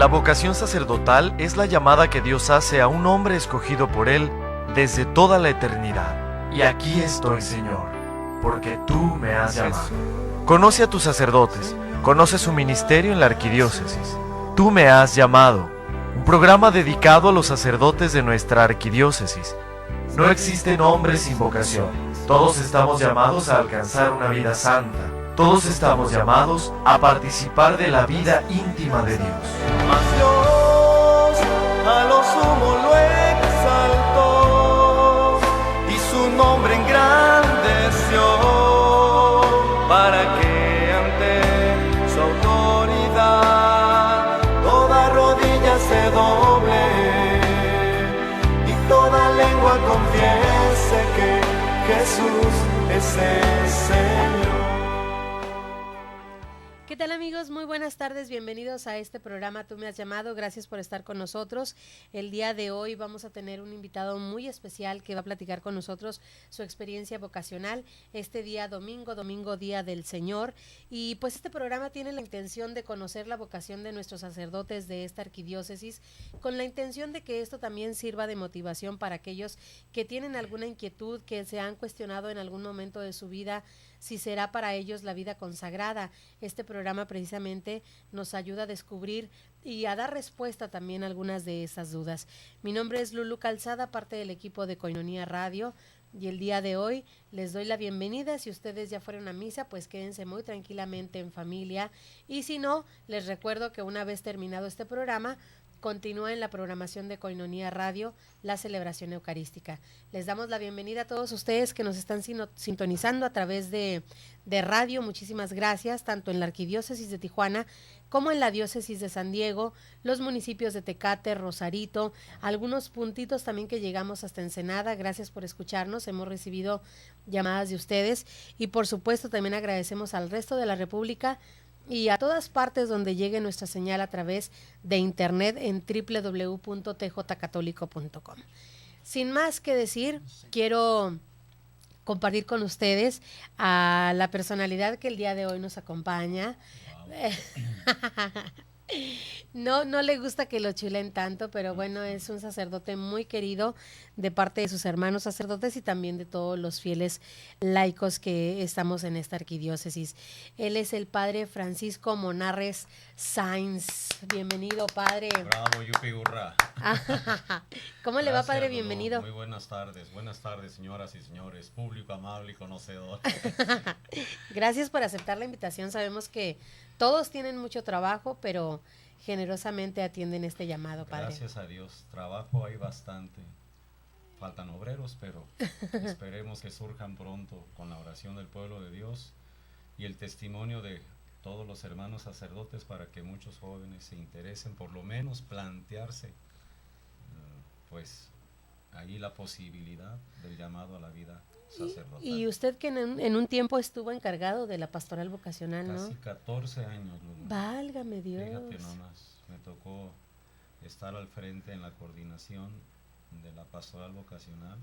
La vocación sacerdotal es la llamada que Dios hace a un hombre escogido por Él desde toda la eternidad. Y aquí estoy, Señor, porque tú me has llamado. Conoce a tus sacerdotes, conoce su ministerio en la arquidiócesis. Tú me has llamado, un programa dedicado a los sacerdotes de nuestra arquidiócesis. No existen hombres sin vocación. Todos estamos llamados a alcanzar una vida santa. Todos estamos llamados a participar de la vida íntima de Dios. Mas Dios a lo sumo lo exaltó y su nombre engrandeció para que ante su autoridad toda rodilla se doble y toda lengua confiese que Jesús es el Señor. ¿Qué tal, amigos? Muy buenas tardes, bienvenidos a este programa Tú me has llamado, gracias por estar con nosotros. El día de hoy vamos a tener un invitado muy especial que va a platicar con nosotros su experiencia vocacional este día domingo, Día del Señor, y pues este programa tiene la intención de conocer la vocación de nuestros sacerdotes de esta arquidiócesis, con la intención de que esto también sirva de motivación para aquellos que tienen alguna inquietud, que se han cuestionado en algún momento de su vida si será para ellos la vida consagrada. Este programa precisamente nos ayuda a descubrir y a dar respuesta también a algunas de esas dudas. Mi nombre es Lulu Calzada, parte del equipo de Koinonia Radio, y el día de hoy les doy la bienvenida. Si ustedes ya fueron a misa, pues quédense muy tranquilamente en familia, y si no, les recuerdo que una vez terminado este programa, continúa en la programación de Koinonia Radio la celebración eucarística. Les damos la bienvenida a todos ustedes que nos están sintonizando a través de radio. Muchísimas gracias, tanto en la arquidiócesis de Tijuana como en la diócesis de San Diego, los municipios de Tecate, Rosarito, algunos puntitos también que llegamos hasta Ensenada. Gracias por escucharnos, hemos recibido llamadas de ustedes y por supuesto también agradecemos al resto de la República y a todas partes donde llegue nuestra señal a través de internet en www.tjcatólico.com. Sin más que decir, quiero compartir con ustedes a la personalidad que el día de hoy nos acompaña. No le gusta que lo chulen tanto, pero bueno, es un sacerdote muy querido de parte de sus hermanos sacerdotes y también de todos los fieles laicos que estamos en esta arquidiócesis. Él es el padre Francisco Monarres Sáenz. Bienvenido, padre. Bravo, yupi, hurra. ¿Cómo le va, padre? Bienvenido. Muy buenas tardes, señoras y señores, público amable y conocedor. Gracias por aceptar la invitación. Sabemos que todos tienen mucho trabajo, pero generosamente atienden este llamado, padre. Gracias a Dios, trabajo hay bastante. Faltan obreros, pero esperemos que surjan pronto con la oración del pueblo de Dios y el testimonio de todos los hermanos sacerdotes para que muchos jóvenes se interesen, por lo menos plantearse, pues ahí la posibilidad del llamado a la vida sacerdotal. Y usted que en un tiempo estuvo encargado de la pastoral vocacional, ¿no? Casi 14 años, Lulu. Válgame Dios. Fíjate nomás, me tocó estar al frente en la coordinación de la pastoral vocacional,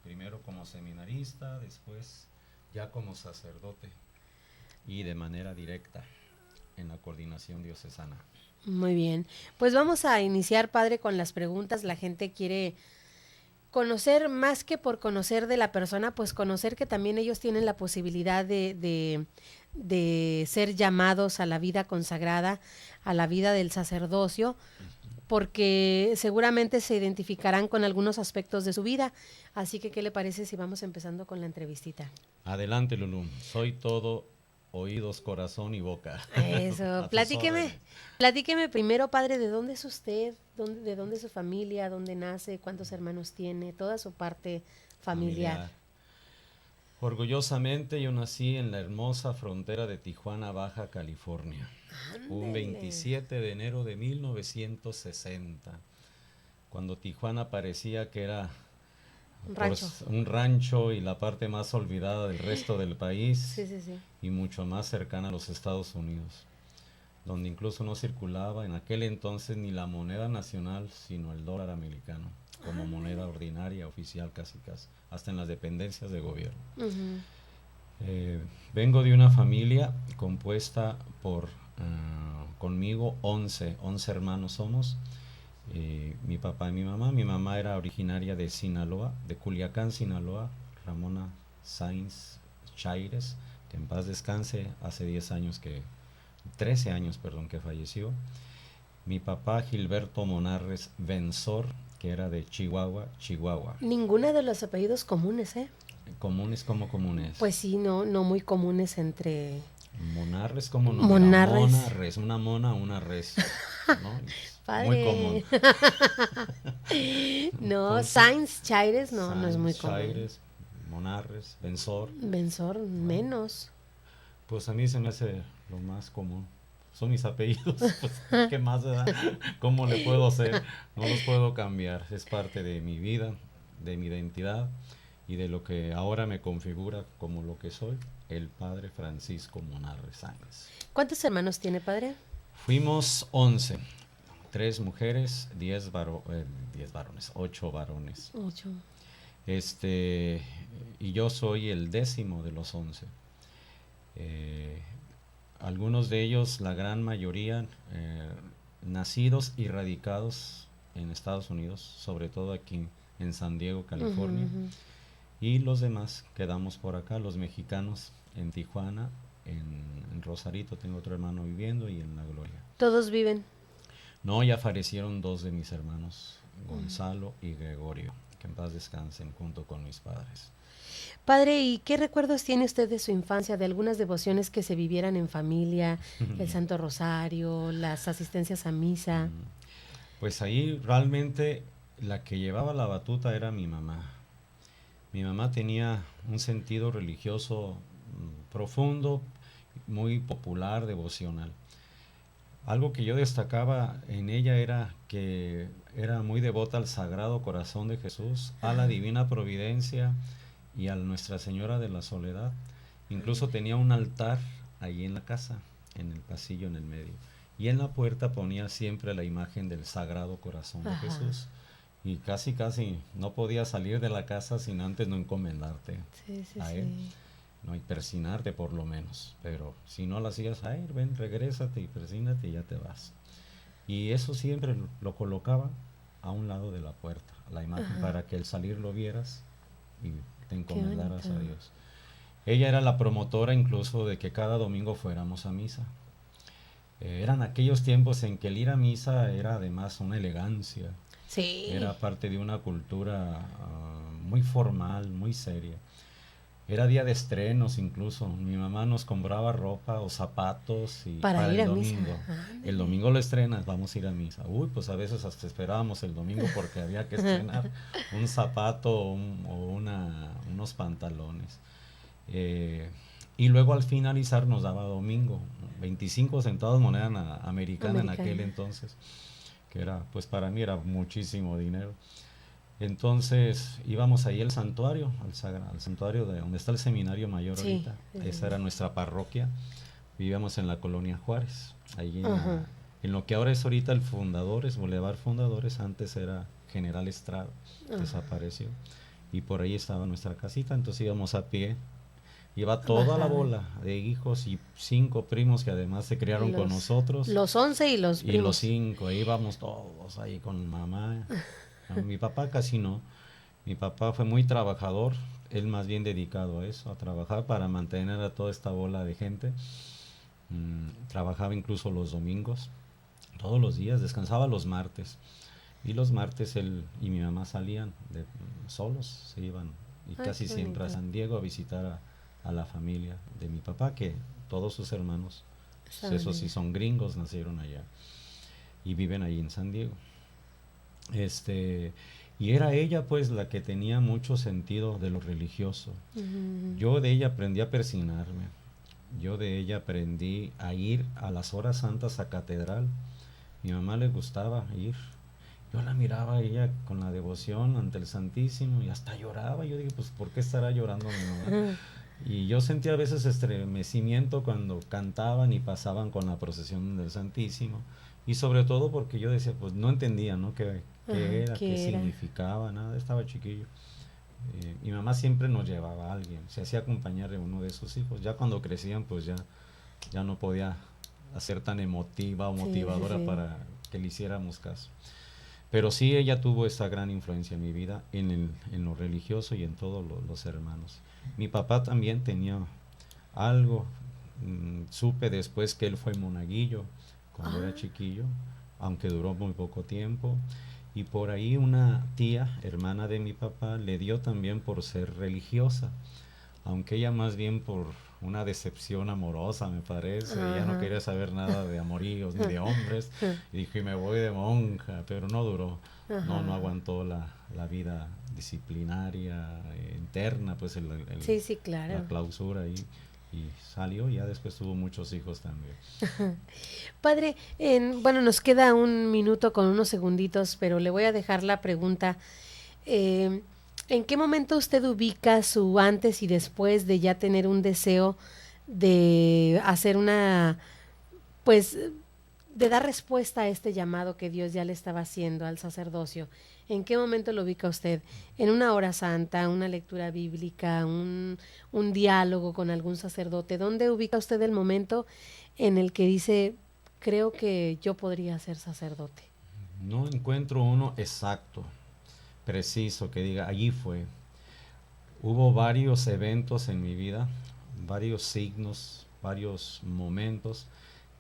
primero como seminarista, después ya como sacerdote y de manera directa en la coordinación diocesana. Muy bien, pues vamos a iniciar, padre, con las preguntas. La gente quiere conocer, más que por conocer de la persona, pues conocer que también ellos tienen la posibilidad de ser llamados a la vida consagrada, a la vida del sacerdocio, porque seguramente se identificarán con algunos aspectos de su vida. Así que, ¿qué le parece si vamos empezando con la entrevistita? Adelante, Lulú, soy todo oídos, corazón y boca. Eso, platíqueme primero, padre, ¿de dónde es usted? ¿De dónde es su familia? ¿Dónde nace? ¿Cuántos hermanos tiene? Toda su parte familiar. Orgullosamente yo nací en la hermosa frontera de Tijuana, Baja California. Ándele. Un 27 de enero de 1960, cuando Tijuana parecía que era un rancho y la parte más olvidada del resto del país. Sí. Y mucho más cercana a los Estados Unidos, donde incluso no circulaba en aquel entonces ni la moneda nacional, sino el dólar americano, como moneda ordinaria, oficial, casi, hasta en las dependencias de gobierno. Uh-huh. Vengo de una familia compuesta por conmigo 11 hermanos somos, mi papá y mi mamá. Mi mamá era originaria de Sinaloa, de Culiacán, Sinaloa, Ramona Sainz Chaires, que en paz descanse, hace 13 años, que falleció. Mi papá Gilberto Monarres Benzor, que era de Chihuahua. Ninguna de los apellidos comunes, ¿eh? ¿Comunes como comunes? Pues sí, no muy comunes entre... Monarres como no. Monarres. Monarres, una mona, una res. ¿No? Padre. Muy común. No, Entonces, Sainz Chaires no es muy común. Chaires, Monarres, Benzor. Benzor, menos. Pues a mí se me hace lo más común. Son mis apellidos. Pues, ¿qué más da? ¿Cómo le puedo hacer? No los puedo cambiar. Es parte de mi vida, de mi identidad y de lo que ahora me configura como lo que soy, el padre Francisco Monarres Sáenz. ¿Cuántos hermanos tiene, padre? Fuimos 11. 3 mujeres, 10 varones, 8 varones. 8. Y yo soy el 10º de los 11. Algunos de ellos, la gran mayoría, nacidos y radicados en Estados Unidos, sobre todo aquí en San Diego, California. Y los demás quedamos por acá, los mexicanos en Tijuana, en Rosarito, tengo otro hermano viviendo, y en La Gloria. ¿Todos viven? No, ya fallecieron 2 de mis hermanos, Gonzalo y Gregorio, que en paz descansen junto con mis padres. Padre, ¿y qué recuerdos tiene usted de su infancia, de algunas devociones que se vivieran en familia, el Santo Rosario, las asistencias a misa? Pues ahí realmente la que llevaba la batuta era mi mamá. Mi mamá tenía un sentido religioso profundo, muy popular, devocional. Algo que yo destacaba en ella era que era muy devota al Sagrado Corazón de Jesús, a la Divina Providencia y a Nuestra Señora de la Soledad. Incluso tenía un altar ahí en la casa, en el pasillo, en el medio. Y en la puerta ponía siempre la imagen del Sagrado Corazón de Jesús. Y casi no podías salir de la casa sin antes no encomendarte a él, no, y persinarte por lo menos. Pero si no lo hacías, ven, regrésate y persínate y ya te vas. Y eso siempre lo colocaba a un lado de la puerta, la imagen, para que al salir lo vieras y te encomendaras a Dios. Ella era la promotora incluso de que cada domingo fuéramos a misa. Eran aquellos tiempos en que el ir a misa era además una elegancia. Sí. Era parte de una cultura muy formal, muy seria. Era día de estrenos incluso. Mi mamá nos compraba ropa o zapatos para ir el a domingo. Misa. El domingo lo estrenas, vamos a ir a misa. Pues a veces hasta esperábamos el domingo porque había que estrenar un zapato o unos pantalones. Y luego al finalizar nos daba domingo, 25 centavos moneda americana en aquel entonces, que era, pues para mí era muchísimo dinero. Entonces íbamos ahí al santuario, al santuario de donde está el seminario mayor ahorita. Esa era nuestra parroquia. Vivíamos en la colonia Juárez, ahí en lo que ahora es ahorita el Fundadores, Boulevard Fundadores. Antes era General Estrada, desapareció. Y por ahí estaba nuestra casita, entonces íbamos a pie. Iba toda la bola de hijos y 5 primos que además se criaron con nosotros. Los 11 y los primos. Y los 5, íbamos todos ahí con mamá. Mi papá casi no. Mi papá fue muy trabajador, él más bien dedicado a eso, a trabajar para mantener a toda esta bola de gente. Trabajaba incluso los domingos, todos los días, descansaba los martes. Y los martes él y mi mamá salían solos, se iban y casi siempre a San Diego a visitar a la familia de mi papá, que todos sus hermanos, esos sí son gringos, nacieron allá y viven ahí en San Diego. Y era ella pues la que tenía mucho sentido de lo religioso. Yo de ella aprendí a persignarme, yo de ella aprendí a ir a las horas santas a catedral. Mi mamá le gustaba ir, yo la miraba a ella con la devoción ante el Santísimo y hasta lloraba. Yo dije, pues ¿por qué estará llorando mi mamá? Y yo sentía a veces estremecimiento cuando cantaban y pasaban con la procesión del Santísimo. Y sobre todo porque yo decía, pues no entendía, ¿no? ¿Qué era? ¿Qué significaba? Nada, estaba chiquillo. Mi mamá siempre nos llevaba a alguien, se hacía acompañar de uno de sus hijos. Ya cuando crecían, pues ya no podía a ser tan emotiva o Sí, motivadora sí. para que le hiciéramos caso. Pero sí, ella tuvo esa gran influencia en mi vida, en lo religioso y en todos los hermanos. Mi papá también tenía algo, supe después que él fue monaguillo cuando era chiquillo, aunque duró muy poco tiempo. Y por ahí una tía, hermana de mi papá, le dio también por ser religiosa, aunque ella más bien por una decepción amorosa, me parece. Ella no quería saber nada de amoríos ni de hombres, y dijo, y me voy de monja, pero no duró. No aguantó la vida disciplinaria, interna, pues Sí, sí, claro. la clausura, y salió, y ya después tuvo muchos hijos también. Padre, bueno, nos queda un minuto con unos segunditos, pero le voy a dejar la pregunta. ¿En qué momento usted ubica su antes y después de ya tener un deseo de hacer pues, de dar respuesta a este llamado que Dios ya le estaba haciendo al sacerdocio? ¿En qué momento lo ubica usted? ¿En una hora santa, una lectura bíblica, un diálogo con algún sacerdote? ¿Dónde ubica usted el momento en el que dice, creo que yo podría ser sacerdote? No encuentro uno exacto, preciso, que diga, allí fue. Hubo varios eventos en mi vida, varios signos, varios momentos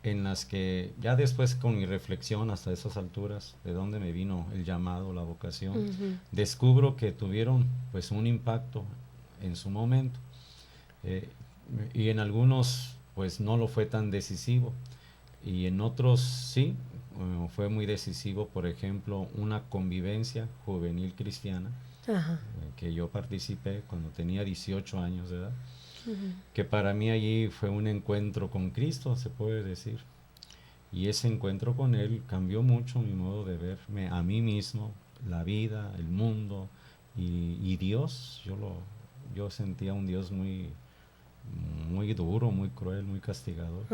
en las que ya después, con mi reflexión hasta esas alturas, de dónde me vino el llamado, la vocación, descubro que tuvieron pues un impacto en su momento, y en algunos pues no lo fue tan decisivo, y en otros sí. Fue muy decisivo, por ejemplo, una convivencia juvenil cristiana que yo participé cuando tenía 18 años de edad, que para mí allí fue un encuentro con Cristo, se puede decir, y ese encuentro con Él cambió mucho mi modo de verme a mí mismo, la vida, el mundo y Dios. Yo sentía un Dios muy, muy duro, muy cruel, muy castigador.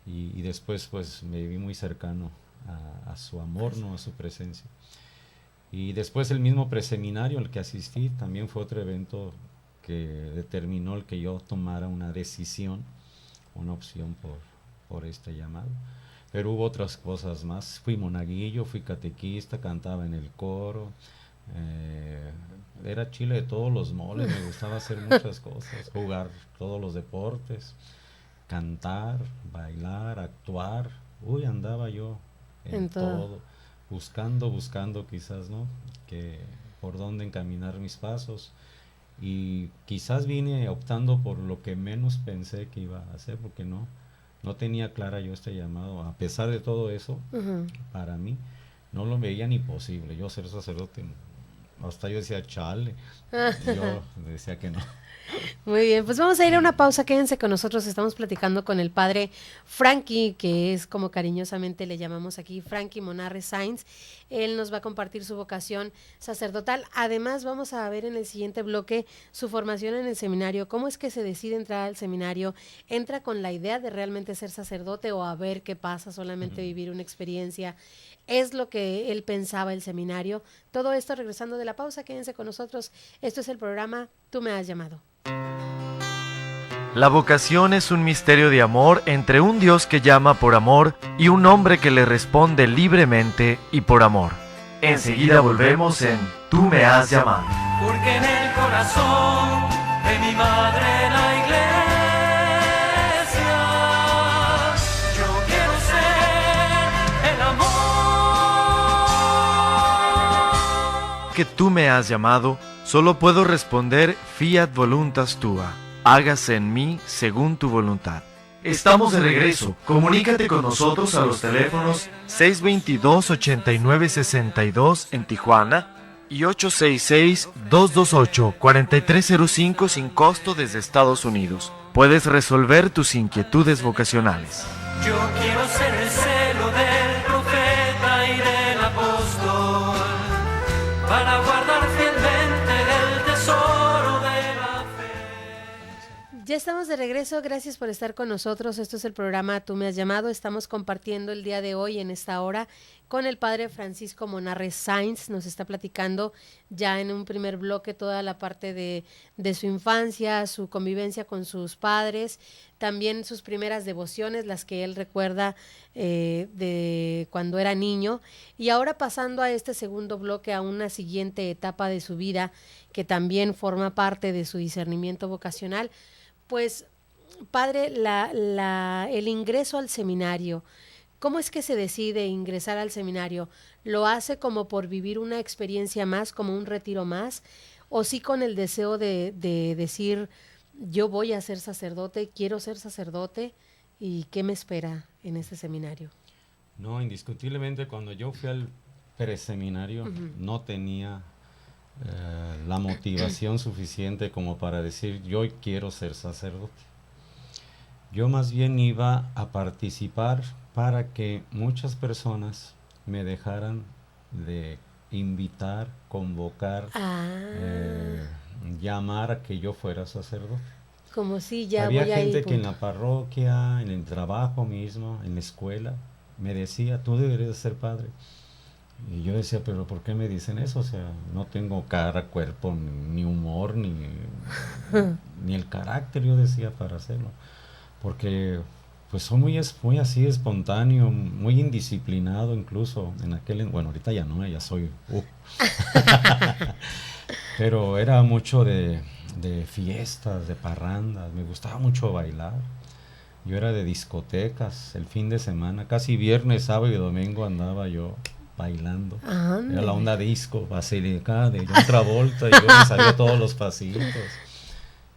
Y después pues me vi muy cercano a su amor, ¿no? A su presencia. Y después el mismo preseminario al que asistí también fue otro evento que determinó el que yo tomara una decisión, una opción por este llamado. Pero hubo otras cosas más. Fui monaguillo, fui catequista, cantaba en el coro, era chile de todos los moles, me gustaba hacer muchas cosas, jugar todos los deportes, cantar, bailar, actuar. Andaba yo en todo, buscando quizás, ¿no? Que por dónde encaminar mis pasos, y quizás vine optando por lo que menos pensé que iba a hacer, porque no tenía clara yo este llamado. A pesar de todo eso, para mí no lo veía ni posible, yo ser sacerdote. Hasta yo decía, chale, yo decía que no. Muy bien, pues vamos a ir a una pausa, quédense con nosotros, estamos platicando con el padre Frankie, que es como cariñosamente le llamamos aquí, Frankie Monarre Sainz. Él nos va a compartir su vocación sacerdotal. Además vamos a ver en el siguiente bloque su formación en el seminario, cómo es que se decide entrar al seminario, entra con la idea de realmente ser sacerdote o a ver qué pasa, solamente vivir una experiencia. Es lo que él pensaba el seminario. Todo esto regresando de la pausa, quédense con nosotros. Esto es el programa Tú me has llamado. La vocación es un misterio de amor entre un Dios que llama por amor y un hombre que le responde libremente y por amor. Enseguida volvemos en Tú me has llamado. Porque en el corazón de mi madre la iglesia yo quiero ser el amor. Que tú me has llamado, solo puedo responder fiat voluntas tua. Hágase en mí según tu voluntad. Estamos de regreso. Comunícate con nosotros a los teléfonos 622-8962 en Tijuana y 866-228-4305 sin costo desde Estados Unidos. Puedes resolver tus inquietudes vocacionales. Yo quiero ser el celo del profeta y del apóstol para guardar fielmente el tesoro de la fe. Ya estamos de regreso, gracias por estar con nosotros. Esto es el programa Tú me has llamado. Estamos compartiendo el día de hoy en esta hora con el padre Francisco Monarres Sainz. Nos está platicando ya en un primer bloque toda la parte de su infancia, su convivencia con sus padres, también sus primeras devociones, las que él recuerda de cuando era niño. Y ahora pasando a este segundo bloque, a una siguiente etapa de su vida que también forma parte de su discernimiento vocacional. Pues, padre, el ingreso al seminario, ¿cómo es que se decide ingresar al seminario? ¿Lo hace como por vivir una experiencia más, como un retiro más? ¿O sí con el deseo de decir, yo voy a ser sacerdote, quiero ser sacerdote, y qué me espera en ese seminario? No, indiscutiblemente cuando yo fui al preseminario no tenía la motivación suficiente como para decir yo quiero ser sacerdote. Yo más bien iba a participar para que muchas personas me dejaran de invitar, convocar, llamar a que yo fuera sacerdote. Como si ya había voy gente ahí, que en la parroquia, en el trabajo mismo, en la escuela, me decía, tú deberías ser padre. Y yo decía, pero ¿por qué me dicen eso? O sea, no tengo cara, cuerpo, ni humor, ni el carácter, yo decía, para hacerlo. Porque pues soy muy así, espontáneo, muy indisciplinado incluso. Bueno, ahorita ya no, ya soy... Pero era mucho de fiestas, de parrandas, me gustaba mucho bailar. Yo era de discotecas, el fin de semana, casi viernes, sábado y domingo andaba yo bailando. Era la onda disco, Basílica de John Travolta, y yo me sabía todos los pasitos.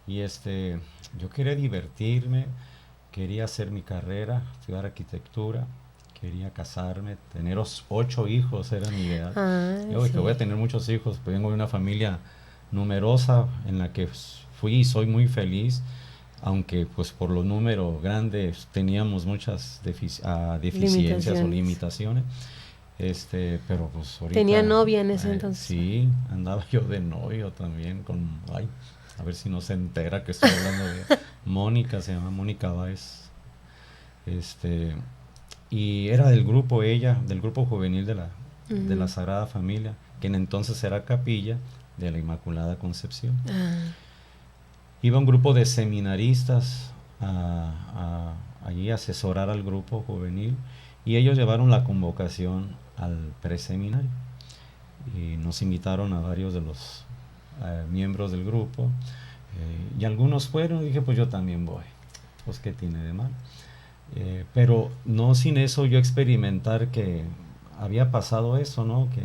Y yo quería divertirme, quería hacer mi carrera, estudiar arquitectura, quería casarme, tener 8 hijos, era mi ideal. Yo dije, voy a tener muchos hijos, pues vengo de una familia numerosa en la que fui y soy muy feliz, aunque pues por los números grandes teníamos muchas deficiencias o limitaciones. Pero pues ahorita... ¿Tenía novia en ese entonces? Sí, andaba yo de novio también a ver si no se entera que estoy hablando de Mónica, se llama Mónica Báez. Y era del grupo juvenil de la Sagrada Familia, que en entonces era capilla de la Inmaculada Concepción. Iba un grupo de seminaristas allí a asesorar al grupo juvenil, y ellos llevaron la convocación al preseminario y nos invitaron a varios de los miembros del grupo, y algunos fueron, y dije, pues yo también voy, pues qué tiene de mal. Pero no sin eso yo experimentar que había pasado eso, ¿no? Que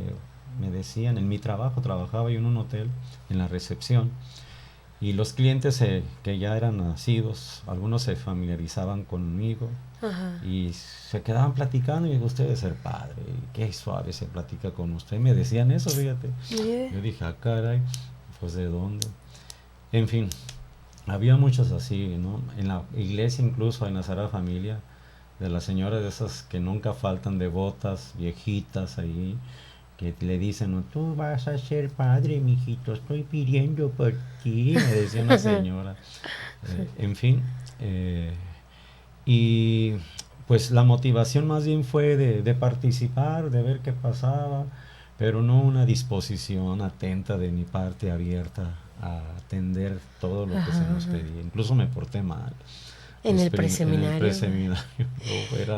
me decían, en mi trabajo, trabajaba yo en un hotel, en la recepción, y los clientes que ya eran nacidos, algunos se familiarizaban conmigo. Y se quedaban platicando, y digo, usted debe ser padre, qué suave se platica con usted. Me decían eso, fíjate. Yo dije, caray, pues ¿de dónde? En fin, había muchos así, ¿no? En la iglesia, incluso en la Sagrada Familia, de las señoras de esas que nunca faltan, devotas, viejitas ahí, que le dicen, no, tú vas a ser padre, mijito, estoy pidiendo por ti, me decía una señora. En fin, y pues la motivación más bien fue de participar, de ver qué pasaba, pero no una disposición atenta de mi parte, abierta a atender todo lo que se nos pedía. Incluso me porté mal. En el preseminario.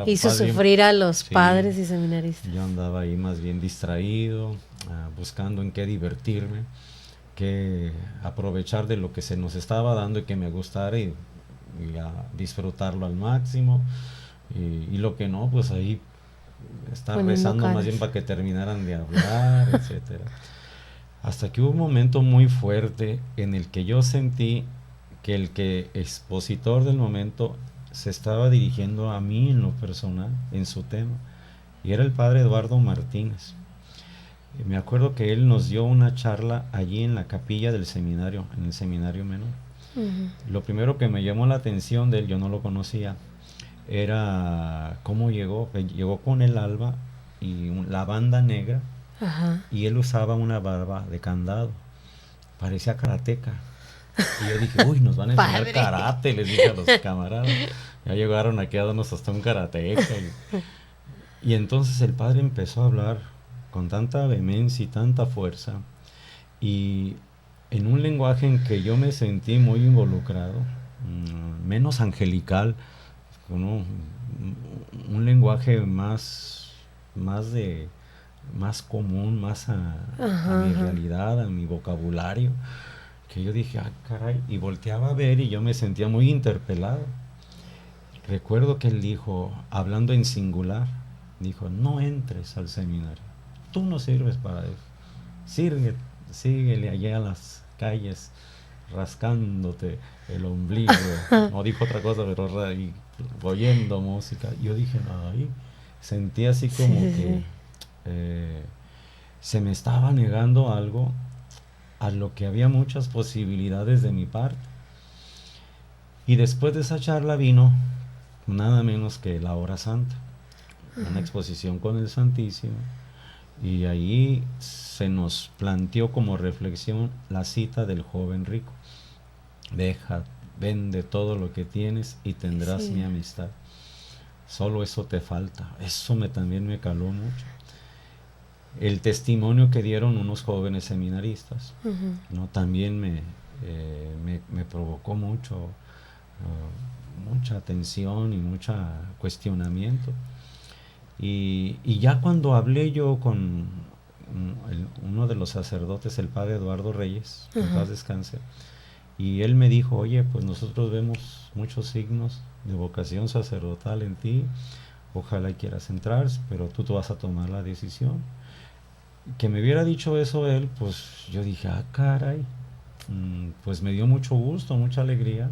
Hizo sufrir a los padres y seminaristas. Yo andaba ahí más bien distraído, buscando en qué divertirme, qué aprovechar de lo que se nos estaba dando y que me gustara, y a disfrutarlo al máximo, y lo que no, pues ahí estar rezando más bien para que terminaran de hablar, etcétera. Hasta que hubo un momento muy fuerte en el que yo sentí que el expositor del momento se estaba dirigiendo a mí en lo personal, en su tema, y era el padre Eduardo Martínez. Me acuerdo que él nos dio una charla allí en la capilla del seminario, en el seminario menor. Lo primero que me llamó la atención de él, yo no lo conocía, era cómo llegó con el alba y la banda negra. Y él usaba una barba de candado, parecía karateca. Y yo dije, uy, nos van a enseñar Padre. karate, les dije a los camaradas. Ya llegaron aquí a darnos hasta un karateca. Y entonces el padre empezó a hablar con tanta vehemencia y tanta fuerza, y en un lenguaje en que yo me sentí muy involucrado, menos angelical, ¿no? Un lenguaje más común, más a mi realidad, a mi vocabulario, que yo dije, caray, y volteaba a ver y yo me sentía muy interpelado. Recuerdo que él dijo, hablando en singular, dijo, no entres al seminario, tú no sirves para eso, síguele allá a las calles rascándote el ombligo, no dijo otra cosa, pero y oyendo música. Yo dije, ay, sentí así como que se me estaba negando algo a lo que había muchas posibilidades de mi parte. Y después de esa charla vino nada menos que la hora santa, una exposición con el Santísimo, y ahí se nos planteó como reflexión la cita del joven rico: vende todo lo que tienes y tendrás mi amistad. Solo eso te falta. Eso también me caló mucho. El testimonio que dieron unos jóvenes seminaristas, ¿no? También me provocó mucho, mucha atención y mucho cuestionamiento. Y ya cuando hablé yo con uno de los sacerdotes, el padre Eduardo Reyes, en paz descanse, y él me dijo, oye, pues nosotros vemos muchos signos de vocación sacerdotal en ti, ojalá quieras entrar, pero tú vas a tomar la decisión. Que me hubiera dicho eso él, pues yo dije, caray, pues me dio mucho gusto, mucha alegría,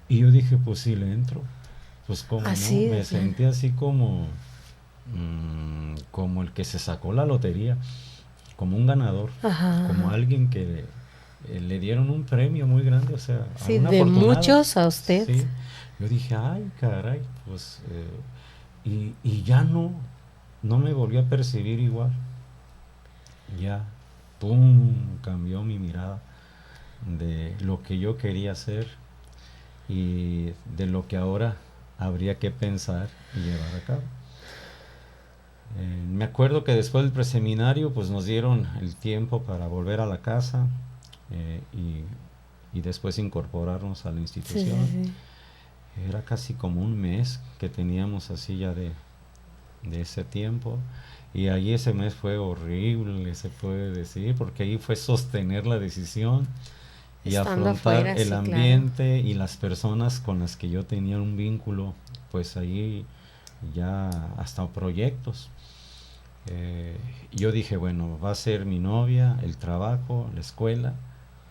y yo dije, pues sí, le entro. Pues como así no, me sentí así como el que se sacó la lotería, como un ganador, como alguien que le dieron un premio muy grande, o sea, sí, a una de afortunada. muchos a usted. Sí. Yo dije, ay, caray, pues, y ya no me volví a percibir igual. Ya, pum, cambió mi mirada de lo que yo quería hacer y de lo que ahora habría que pensar y llevar a cabo. Me acuerdo que después del preseminario pues nos dieron el tiempo para volver a la casa y después incorporarnos a la institución. Sí. Era casi como un mes que teníamos así ya de ese tiempo, y ahí ese mes fue horrible, se puede decir, porque ahí fue sostener la decisión y estando afrontar afuera, el sí, ambiente, claro, y las personas con las que yo tenía un vínculo, pues ahí ya hasta proyectos. Yo dije, bueno, va a ser mi novia, el trabajo, la escuela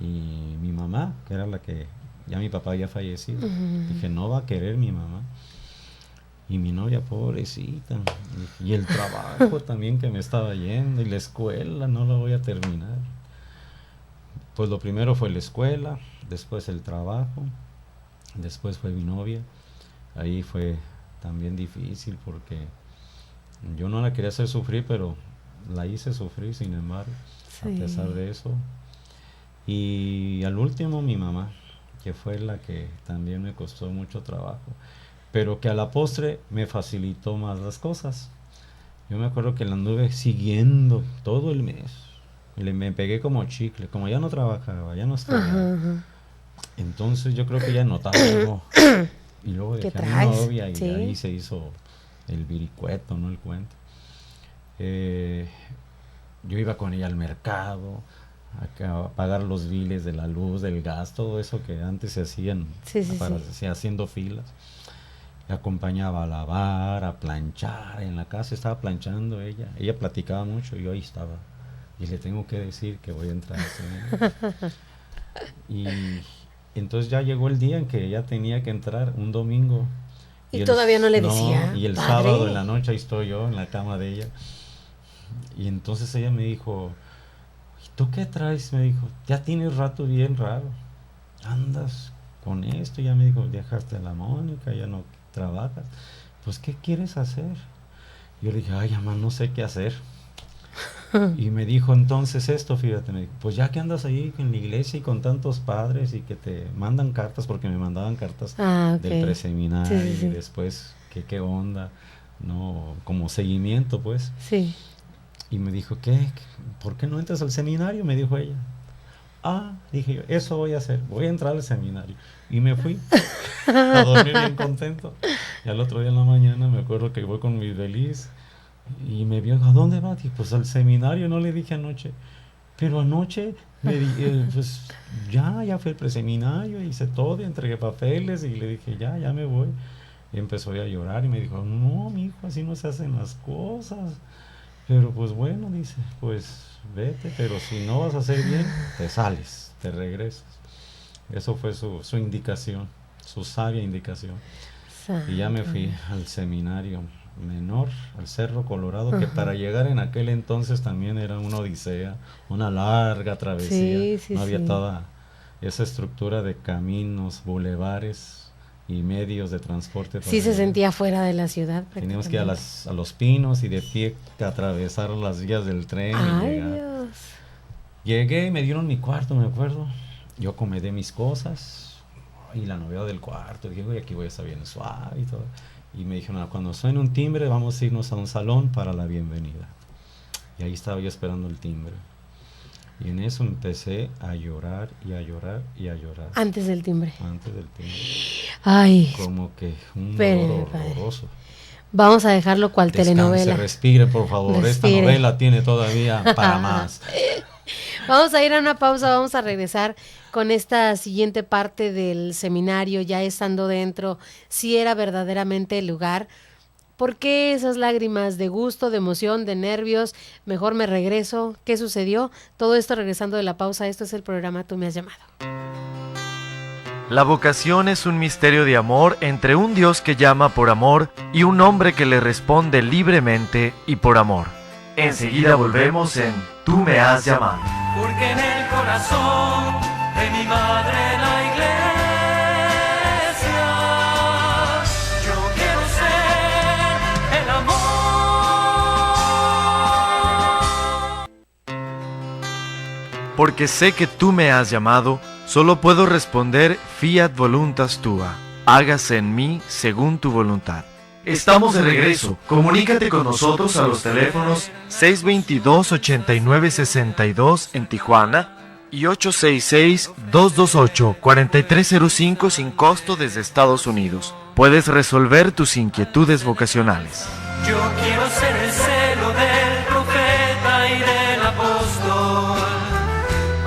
y mi mamá, que era la que ya mi papá había fallecido. Dije, no va a querer mi mamá. Y mi novia, pobrecita. Y el trabajo también que me estaba yendo. Y la escuela, no la voy a terminar. Pues lo primero fue la escuela, después el trabajo, después fue mi novia. Ahí fue también difícil porque yo no la quería hacer sufrir, pero la hice sufrir, sin embargo, sí, a pesar de eso. Y al último mi mamá, que fue la que también me costó mucho trabajo, pero que a la postre me facilitó más las cosas. Yo me acuerdo que la anduve siguiendo todo el mes, me pegué como chicle, como ya no trabajaba, ya no estaba. Entonces yo creo que ella notaba algo, y luego dejé a mi novia y sí, ahí se hizo el viricueto, ¿no? El cuento. Yo iba con ella al mercado, a pagar los biles de la luz, del gas, todo eso que antes se hacían, haciendo filas. Me acompañaba a lavar, a planchar. En la casa estaba planchando ella platicaba mucho, yo ahí estaba, y le tengo que decir que voy a entrar. Y entonces ya llegó el día en que ella tenía que entrar, un domingo. Y todavía no le decía. Y el sábado en la noche ahí estoy yo en la cama de ella. Y entonces ella me dijo, ¿y tú qué traes? Me dijo, ya tienes rato bien raro. Andas con esto. Ya me dijo, dejaste a la Mónica, ya no trabajas. Pues, ¿qué quieres hacer? Yo le dije, ay, mamá, no sé qué hacer. Y me dijo entonces esto, fíjate, me dijo, pues ya que andas ahí en la iglesia y con tantos padres y que te mandan cartas, porque me mandaban cartas del preseminario, sí, sí, sí. y después, ¿qué onda? No, como seguimiento, pues. Sí. Y me dijo, ¿por qué no entras al seminario? Me dijo ella. Dije yo, eso voy a hacer, voy a entrar al seminario. Y me fui a dormir bien contento. Y al otro día en la mañana me acuerdo que voy con mi feliz y me vio, ¿a dónde va? Dije, pues al seminario. No le dije anoche, pero anoche pues ya fue el preseminario, hice todo, entregué papeles y le dije, ya me voy. Y empezó a llorar y me dijo, no, mi hijo, así no se hacen las cosas. Pero pues bueno, dice, pues vete, pero si no vas a hacer bien, te sales, te regresas. Eso fue su indicación, su sabia indicación. Y ya me fui al seminario menor, al Cerro Colorado, que para llegar en aquel entonces también era una odisea, una larga travesía. No había toda esa estructura de caminos, bulevares y medios de transporte. Sí, se sentía fuera de la ciudad. Teníamos que ir a Los Pinos y de pie atravesar las vías del tren. ¡Ay, y llegar. Dios! Llegué y me dieron mi cuarto, me acuerdo. Yo acomodé mis cosas y la novedad del cuarto. Dije, aquí voy a estar bien suave y todo. Y me dijeron, cuando suene un timbre, vamos a irnos a un salón para la bienvenida. Y ahí estaba yo esperando el timbre. Y en eso empecé a llorar y a llorar y a llorar. Antes del timbre. Antes del timbre. Ay. Como que un dolor horroroso. Vamos a dejarlo cual telenovela. Respire, por favor. Esta novela tiene todavía para más. Vamos a ir a una pausa, vamos a regresar con esta siguiente parte del seminario, ya estando dentro, si era verdaderamente el lugar. ¿Por qué esas lágrimas de gusto, de emoción, de nervios? Mejor me regreso. ¿Qué sucedió? Todo esto regresando de la pausa. Esto es el programa Tú me has llamado. La vocación es un misterio de amor entre un Dios que llama por amor y un hombre que le responde libremente y por amor. Enseguida volvemos en Tú me has llamado. Porque en el corazón de mi madre la iglesia yo quiero ser el amor. Porque sé que tú me has llamado, solo puedo responder fiat voluntas tua, hágase en mí según tu voluntad. Estamos de regreso. Comunícate con nosotros a los teléfonos 622-8962 en Tijuana y 866-228-4305 sin costo desde Estados Unidos. Puedes resolver tus inquietudes vocacionales. Yo quiero ser el celo del profeta y del apóstol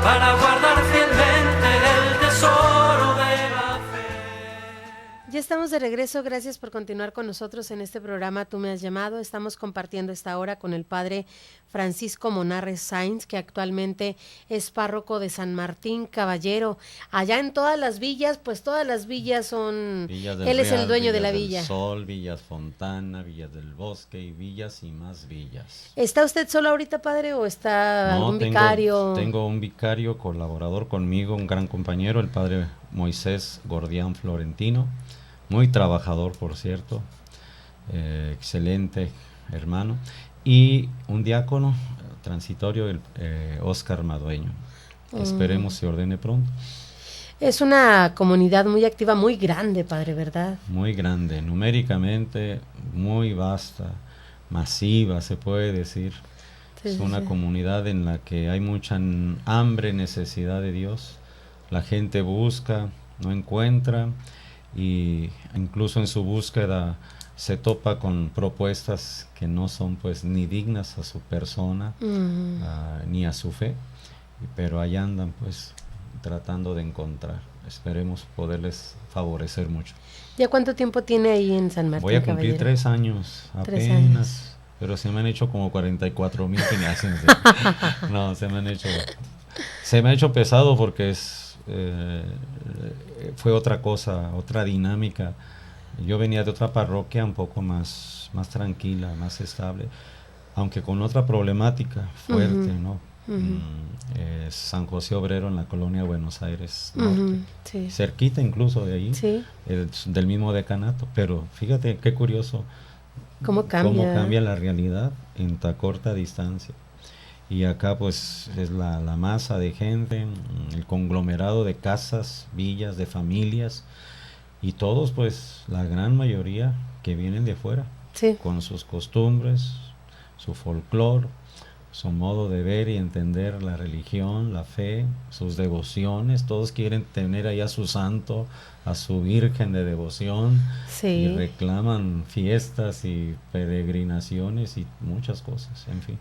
para guardar fielmente el tesoro de la fe. Ya estamos de regreso, gracias por continuar con nosotros en este programa Tú me has llamado. Estamos compartiendo esta hora con el padre Francisco Monarres Sainz, que actualmente es párroco de San Martín Caballero. Allá en todas las villas, pues todas las villas son... Él es el dueño de la villa. Villas del Sol, Villas Fontana, Villas del Bosque y villas y más villas. ¿Está usted solo ahorita, padre, o está algún vicario? Tengo un vicario colaborador conmigo, un gran compañero, el padre Moisés Gordián Florentino. Muy trabajador, por cierto, excelente hermano, y un diácono transitorio, el Óscar Madueño. Esperemos se ordene pronto. Es una comunidad muy activa, muy grande, padre, ¿verdad? Muy grande, numéricamente muy vasta, masiva, se puede decir. Es una comunidad en la que hay mucha hambre, necesidad de Dios. La gente busca, no encuentra, y incluso en su búsqueda se topa con propuestas que no son pues ni dignas a su persona, ni a su fe, pero ahí andan pues tratando de encontrar. Esperemos poderles favorecer mucho. ¿Ya cuánto tiempo tiene ahí en San Martín? Voy a cumplir Caballero? 3 años apenas. 3 años. Pero se me han hecho como 44,000 que me hacen. No, se me ha hecho pesado porque fue otra cosa, otra dinámica. Yo venía de otra parroquia un poco más tranquila, más estable, aunque con otra problemática fuerte, ¿no? San José Obrero en la colonia Buenos Aires Norte, sí. Cerquita incluso de ahí, sí. Del mismo decanato. Pero fíjate qué curioso cómo cambia la realidad en tan corta distancia. y acá pues es la masa de gente, el conglomerado de casas, villas, de familias, y todos pues la gran mayoría que vienen de fuera, Sí. con sus costumbres, su folclore, su modo de ver y entender la religión, la fe, sus devociones. Todos quieren tener allá a su santo, a su virgen de devoción, y Sí. reclaman fiestas y peregrinaciones y muchas cosas, en fin,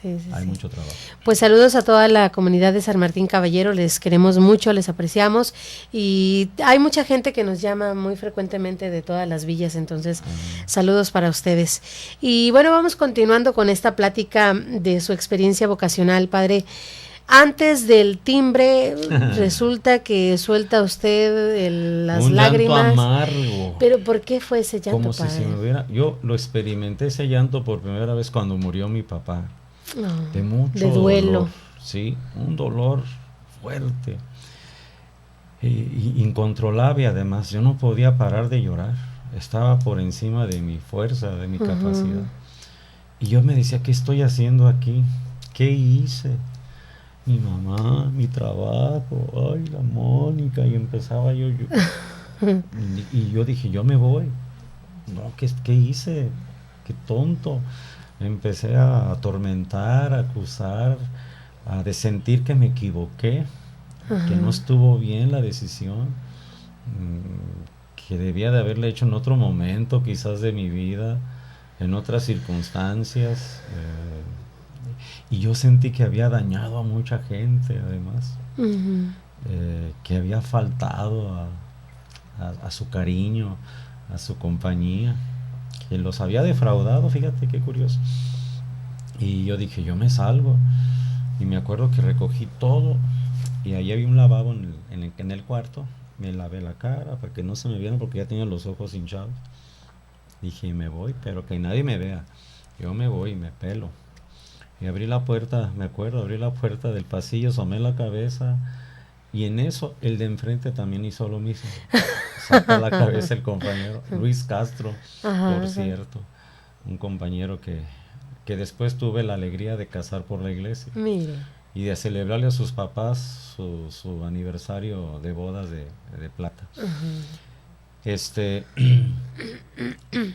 Sí, sí, hay sí. mucho trabajo. Pues saludos a toda la comunidad de San Martín Caballero, les queremos mucho, les apreciamos y hay mucha gente que nos llama muy frecuentemente de todas las villas, entonces saludos para ustedes. Y bueno, vamos continuando con esta plática de su experiencia vocacional, padre. Antes del timbre resulta que suelta usted las Un lágrimas. llanto amargo. Pero ¿por qué fue ese llanto, Como padre? si se me hubiera... Yo lo experimenté ese llanto por primera vez cuando murió mi papá. No, De mucho de duelo. dolor, sí, un dolor fuerte, y incontrolable además. Yo no podía parar de llorar, estaba por encima de mi fuerza, de mi capacidad. Y yo me decía, ¿qué estoy haciendo aquí? ¿Qué hice? Mi mamá, mi trabajo, ay, la Mónica, y empezaba yo y yo dije, yo me voy. No, ¿qué hice? Qué tonto. Empecé a atormentar, a acusar, de sentir que me equivoqué, que no estuvo bien la decisión, que debía de haberla hecho en otro momento quizás de mi vida, en otras circunstancias, y yo sentí que había dañado a mucha gente además, que había faltado a su cariño, a su compañía, que los había defraudado, fíjate qué curioso. Y yo dije, yo me salgo. Y me acuerdo que recogí todo, y ahí había un lavabo en el cuarto. Me lavé la cara para que no se me vieran, porque ya tenía los ojos hinchados. Dije, me voy, pero que nadie me vea. Yo me voy, me pelo. Y abrí la puerta, me acuerdo, abrí la puerta del pasillo, asomé la cabeza, y en eso el de enfrente también hizo lo mismo. Saca la cabeza el compañero, Luis Castro, por cierto, un compañero que después tuve la alegría de casar por la iglesia. Mire. Y de celebrarle a sus papás su aniversario de bodas de plata.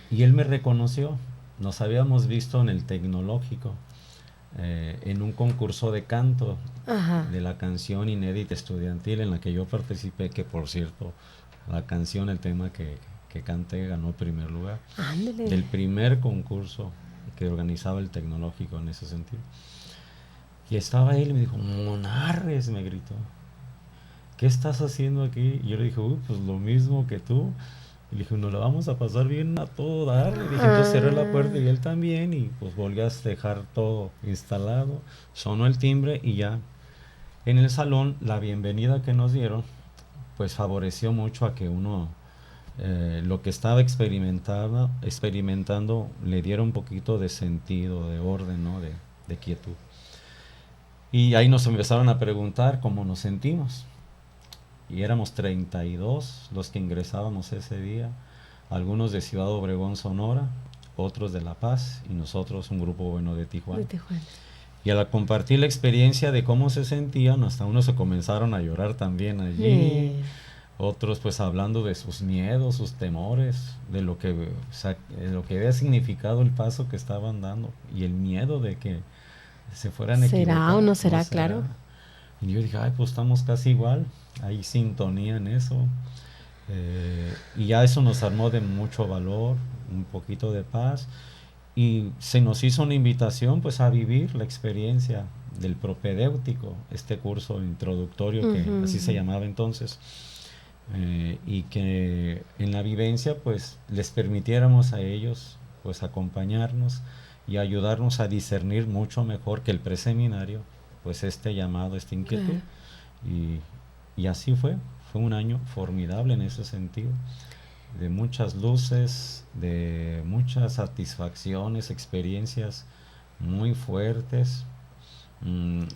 Y él me reconoció. Nos habíamos visto en el Tecnológico, en un concurso de canto, de la canción inédita estudiantil en la que yo participé, que por cierto, la canción, el tema que canté, ganó el primer lugar. Ándale. Del primer concurso que organizaba el Tecnológico en ese sentido. Y estaba él y me dijo, Monarres, me gritó, ¿qué estás haciendo aquí? Y yo le dije, pues lo mismo que tú. Y le dije, nos la vamos a pasar bien a todo dar. Le dije, entonces cerré la puerta y él también, y pues volví a dejar todo instalado. Sonó el timbre y ya. En el salón, la bienvenida que nos dieron, pues favoreció mucho a que uno, lo que estaba experimentando, le diera un poquito de sentido, de orden, ¿no? De quietud. Y ahí nos empezaron a preguntar cómo nos sentimos. Y éramos 32 los que ingresábamos ese día, algunos de Ciudad Obregón, Sonora, otros de La Paz, y nosotros un grupo bueno de Tijuana. Y al compartir la experiencia de cómo se sentían, hasta unos se comenzaron a llorar también allí, otros pues hablando de sus miedos, sus temores, de lo que había significado el paso que estaban dando, y el miedo de que se fueran a equivocar. ¿Será o no será? Claro. Y yo dije, pues estamos casi igual, hay sintonía en eso. Y ya eso nos armó de mucho valor, un poquito de paz, y se nos hizo una invitación pues a vivir la experiencia del propedéutico, este curso introductorio que así se llamaba entonces, y que en la vivencia pues les permitiéramos a ellos pues acompañarnos y ayudarnos a discernir mucho mejor que el preseminario pues este llamado, esta inquietud. Y así fue un año formidable en ese sentido, de muchas luces, de muchas satisfacciones, experiencias muy fuertes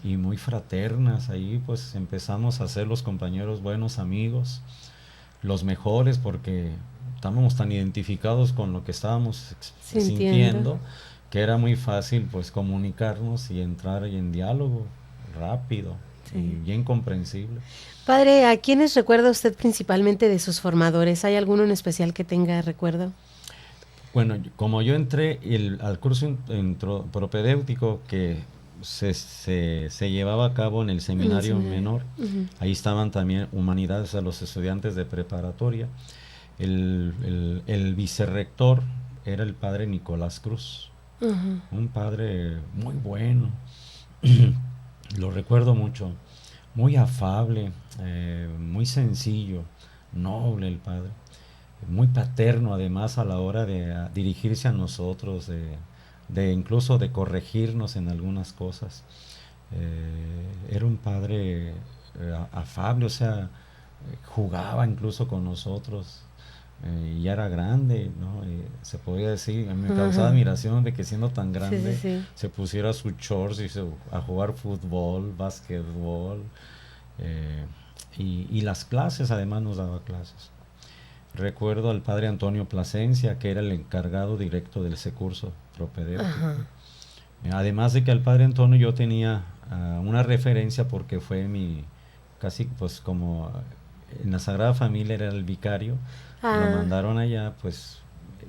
y muy fraternas. Ahí pues empezamos a ser los compañeros buenos amigos, los mejores, porque estábamos tan identificados con lo que estábamos sintiendo, que era muy fácil pues comunicarnos y entrar en diálogo rápido y bien comprensible. Padre, ¿a quiénes recuerda usted principalmente de sus formadores? ¿Hay alguno en especial que tenga recuerdo? Bueno, como yo entré al curso propedéutico que se llevaba a cabo en el seminario menor, ahí estaban también humanidades a los estudiantes de preparatoria. El vicerrector era el padre Nicolás Cruz, un padre muy bueno, lo recuerdo mucho, muy afable, muy sencillo, noble el padre, muy paterno además a la hora de dirigirse a nosotros, de incluso de corregirnos en algunas cosas. Era un padre afable, o sea, jugaba incluso con nosotros. Y ya era grande, ¿no? Se podía decir, me causaba admiración de que siendo tan grande se pusiera sus shorts a jugar fútbol, básquetbol, y las clases, además nos daba clases. Recuerdo al padre Antonio Plasencia, que era el encargado directo de ese curso propedéutico. Además de que al padre Antonio yo tenía una referencia porque fue casi pues como en la Sagrada Familia era el vicario. Lo mandaron allá, pues,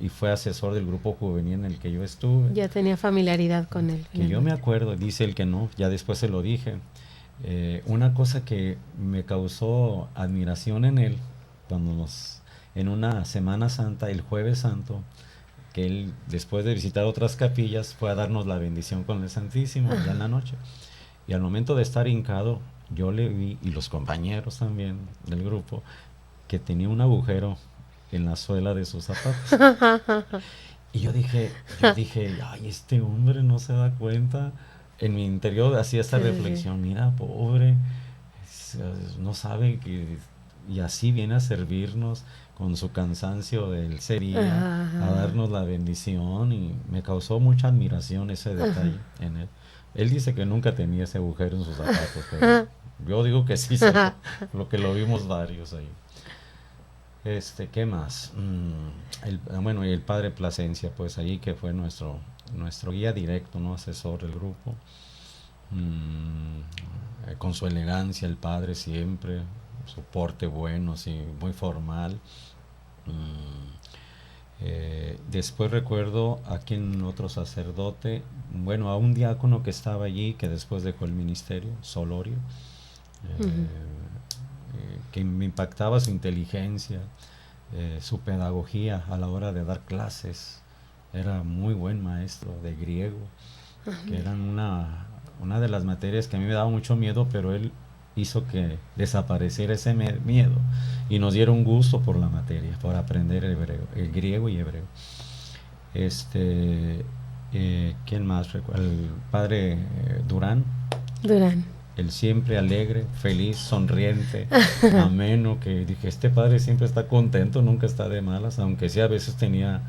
y fue asesor del grupo juvenil en el que yo estuve. Ya tenía familiaridad con él. Que yo me acuerdo, dice él que no, ya después se lo dije. Una cosa que me causó admiración en él, cuando en una Semana Santa, el Jueves Santo, que él, después de visitar otras capillas, fue a darnos la bendición con el Santísimo, ya en la noche. Y al momento de estar hincado, yo le vi, y los compañeros también del grupo, que tenía un agujero en la suela de sus zapatos. Y yo dije, ay, este hombre no se da cuenta. En mi interior hacía esta reflexión, mira, pobre, no sabe que, y así viene a servirnos con su cansancio del sería, a darnos la bendición, y me causó mucha admiración ese detalle en él. Él dice que nunca tenía ese agujero en sus zapatos, pero yo digo que sí, lo que lo vimos varios ahí. ¿Qué más? Bueno, y el padre Plasencia, pues ahí que fue nuestro guía directo, ¿no? Asesor del grupo. Con su elegancia, el padre siempre, su porte bueno, sí, muy formal. Después recuerdo a quien otro sacerdote, bueno, a un diácono que estaba allí, que después dejó el ministerio, Solorio. Que me impactaba su inteligencia, su pedagogía a la hora de dar clases. Era muy buen maestro de griego, que eran una de las materias que a mí me daba mucho miedo, pero él hizo que desapareciera ese miedo y nos diera un gusto por la materia, por aprender el griego y hebreo. ¿Quién más recuerda? El padre Durán. El siempre alegre, feliz, sonriente, ameno, que dije, este padre siempre está contento, nunca está de malas, aunque sí a veces tenía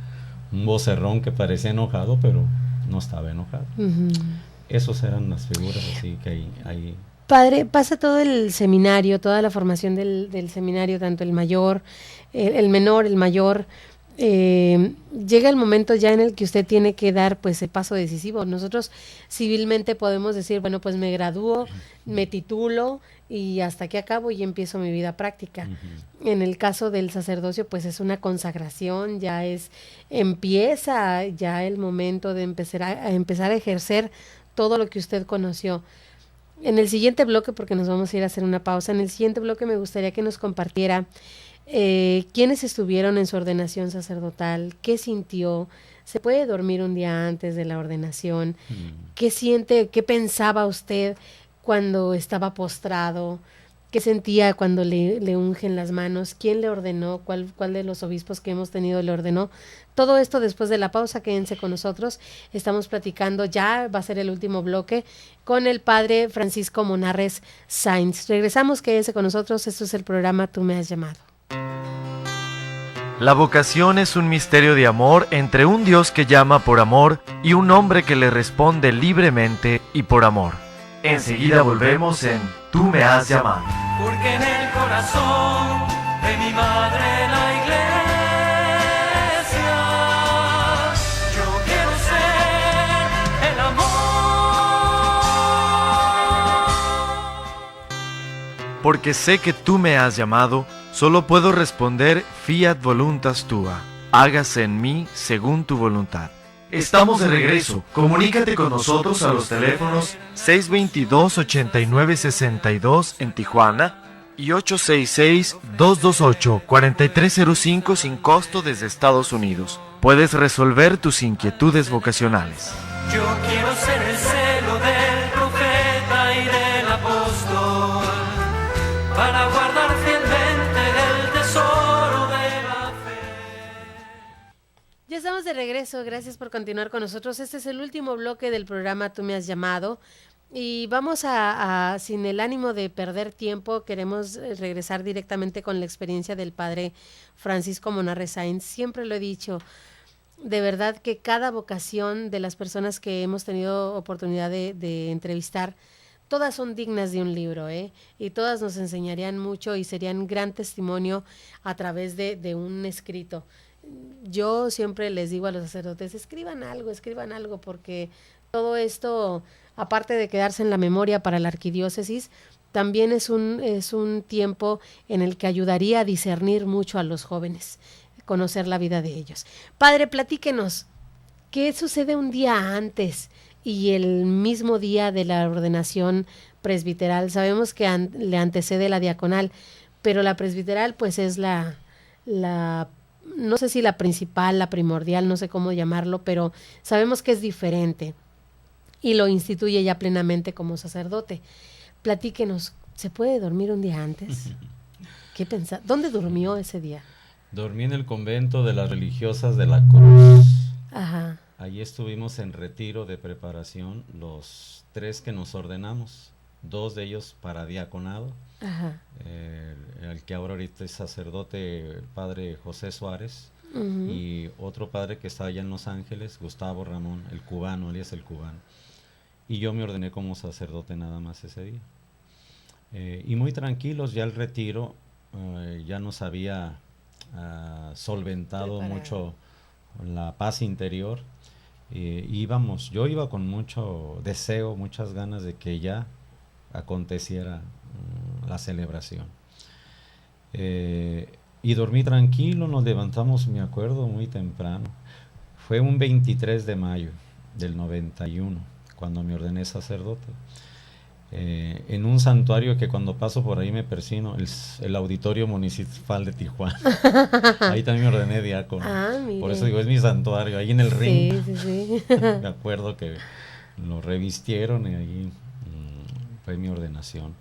un vocerrón que parecía enojado, pero no estaba enojado. Esos eran las figuras así que ahí. Padre, pasa todo el seminario, toda la formación del seminario, tanto el mayor, el menor, el mayor. Llega el momento ya en el que usted tiene que dar pues el paso decisivo. Nosotros civilmente podemos decir, bueno, pues me gradúo, me titulo y hasta aquí acabo y empiezo mi vida práctica. En el caso del sacerdocio pues es una consagración, empieza ya el momento de empezar a ejercer todo lo que usted conoció. En el siguiente bloque, porque nos vamos a ir a hacer una pausa, en el siguiente bloque me gustaría que nos compartiera quiénes estuvieron en su ordenación sacerdotal, qué sintió, se puede dormir un día antes de la ordenación, qué siente, qué pensaba usted cuando estaba postrado, qué sentía cuando le ungen las manos, quién le ordenó, cuál de los obispos que hemos tenido le ordenó. Todo esto después de la pausa, quédense con nosotros, estamos platicando, ya va a ser el último bloque, con el padre Francisco Monarres Sainz. Regresamos, quédense con nosotros, esto es el programa Tú me has llamado. La vocación es un misterio de amor entre un Dios que llama por amor y un hombre que le responde libremente y por amor. Enseguida volvemos en Tú me has llamado. Porque en el corazón de mi madre la iglesia yo quiero ser Porque sé que tú me has llamado, solo puedo responder fiat voluntas tua. Hágase en mí según tu voluntad. Estamos de regreso. Comunícate con nosotros a los teléfonos 622-8962 en Tijuana y 866-228-4305 sin costo desde Estados Unidos. Puedes resolver tus inquietudes vocacionales. Yo quiero ser el celo del profeta y del apóstol, para guardar fielmente el tesoro de la fe. Ya estamos de regreso, gracias por continuar con nosotros. Este es el último bloque del programa Tú me has llamado. Y vamos a sin el ánimo de perder tiempo, queremos regresar directamente con la experiencia del padre Francisco Monarre Sáenz. Siempre lo he dicho, de verdad que cada vocación de las personas que hemos tenido oportunidad de entrevistar, todas son dignas de un libro, y todas nos enseñarían mucho y serían gran testimonio a través de un escrito. Yo siempre les digo a los sacerdotes, escriban algo, porque todo esto, aparte de quedarse en la memoria para la arquidiócesis, también es un tiempo en el que ayudaría a discernir mucho a los jóvenes, conocer la vida de ellos. Padre, platíquenos, ¿qué sucede un día antes y el mismo día de la ordenación presbiteral? Sabemos que le antecede la diaconal, pero la presbiteral pues es la no sé si la principal, la primordial, no sé cómo llamarlo, pero sabemos que es diferente y lo instituye ya plenamente como sacerdote. Platíquenos, ¿se puede dormir un día antes? ¿Qué pensás? ¿Dónde durmió ese día? Dormí en el convento de las religiosas de la Cruz. Ajá. Allí estuvimos en retiro de preparación, los 3 que nos ordenamos, 2 de ellos para diaconado. Ajá. El que ahorita es sacerdote, el padre José Suárez, y otro padre que está allá en Los Ángeles, Gustavo Ramón, el cubano, alias el cubano. Y yo me ordené como sacerdote nada más ese día. Y muy tranquilos, ya el retiro ya nos había solventado preparado mucho la paz interior. Yo iba con mucho deseo, muchas ganas de que ya aconteciera la celebración. Y dormí tranquilo, nos levantamos, me acuerdo, muy temprano. Fue un 23 de mayo del 91, cuando me ordené sacerdote. En un santuario que cuando paso por ahí me persino, el Auditorio Municipal de Tijuana. Ahí también me ordené diácono. Por eso digo, es mi santuario, ahí en el ring. Sí. Me acuerdo que lo revistieron y ahí fue mi ordenación.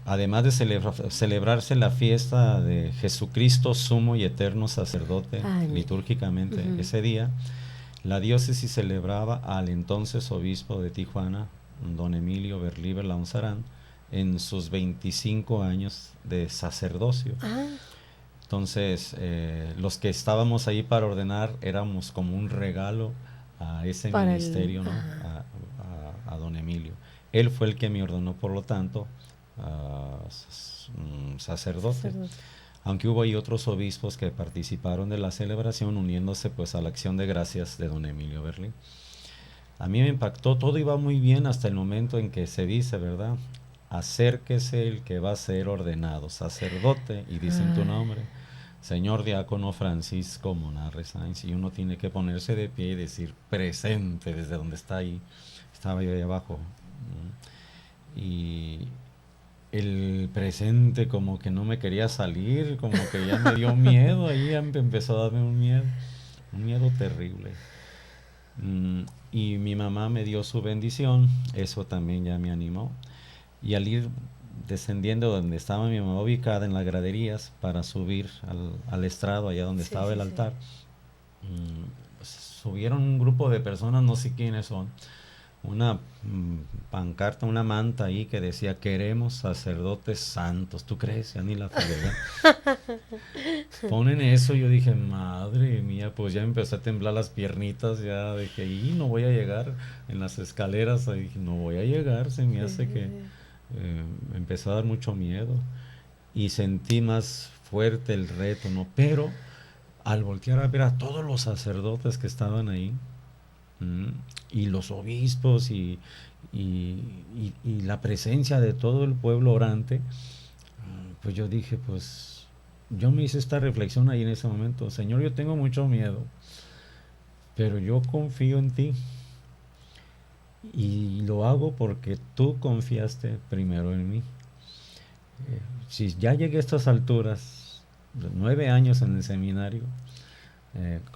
Además de celebrarse la fiesta de Jesucristo, sumo y eterno sacerdote, litúrgicamente ese día, la diócesis celebraba al entonces obispo de Tijuana, don Emilio Berlíber Launzarán, en sus 25 años de sacerdocio. Entonces, los que estábamos ahí para ordenar éramos como un regalo a ese ministerio, ¿no? a don Emilio. Él fue el que me ordenó, por lo tanto, sacerdote. Aunque hubo ahí otros obispos que participaron de la celebración, uniéndose pues a la acción de gracias de don Emilio Berlín. A mí me impactó, todo iba muy bien hasta el momento en que se dice, ¿verdad? Acérquese el que va a ser ordenado sacerdote, y dicen tu nombre, señor diácono Francisco Monarre Sáenz, y uno tiene que ponerse de pie y decir presente desde donde está ahí. Estaba yo ahí abajo. Y el presente como que no me quería salir, como que ya me dio miedo, ahí ya empezó a darme un miedo terrible. Y mi mamá me dio su bendición, eso también ya me animó. Y al ir descendiendo donde estaba mi mamá ubicada, en las graderías, para subir al estrado, allá donde estaba el altar, subieron un grupo de personas, no sé quiénes son, una pancarta, una manta ahí que decía, queremos sacerdotes santos. ¿Tú crees? Ya ni la fregué. Ponen eso, yo dije, madre mía, pues ya me empecé a temblar las piernitas, ya dije, no voy a llegar en las escaleras, ahí dije, no voy a llegar, se me hace que me empezó a dar mucho miedo y sentí más fuerte el reto, ¿no? Pero al voltear a ver a todos los sacerdotes que estaban ahí, y los obispos y la presencia de todo el pueblo orante, pues yo dije, pues yo me hice esta reflexión ahí en ese momento: Señor, yo tengo mucho miedo, pero yo confío en ti y lo hago porque tú confiaste primero en mí. Si ya llegué a estas alturas, 9 años en el seminario,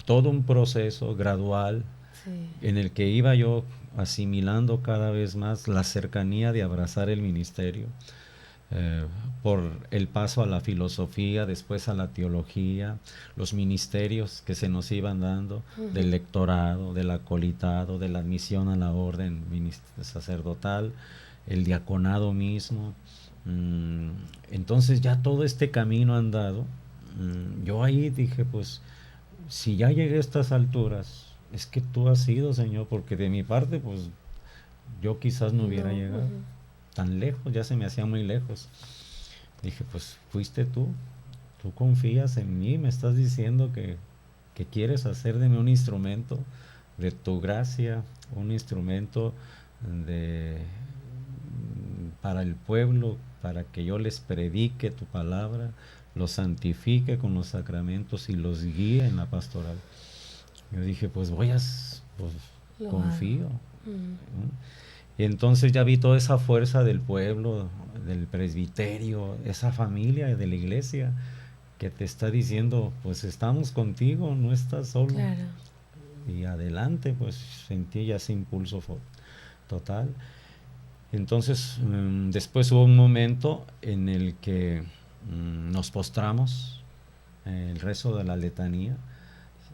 todo un proceso gradual, sí, en el que iba yo asimilando cada vez más la cercanía de abrazar el ministerio, por el paso a la filosofía, después a la teología, los ministerios que se nos iban dando, del lectorado, del acolitado, de la admisión a la orden sacerdotal, el diaconado mismo. Entonces ya todo este camino andado, yo ahí dije, pues si ya llegué a estas alturas, es que tú has sido, Señor, porque de mi parte, pues yo quizás no hubiera llegado tan lejos, ya se me hacía muy lejos. Dije, pues fuiste tú confías en mí, me estás diciendo que quieres hacer de mí un instrumento de tu gracia, un instrumento para el pueblo, para que yo les predique tu palabra, los santifique con los sacramentos y los guíe en la pastoral. Yo dije, pues confío. Y entonces ya vi toda esa fuerza del pueblo, del presbiterio, esa familia de la iglesia que te está diciendo, pues estamos contigo, no estás solo. Claro. Y adelante, pues sentí ya ese impulso total. Entonces, después hubo un momento en el que nos postramos, el rezo de la letanía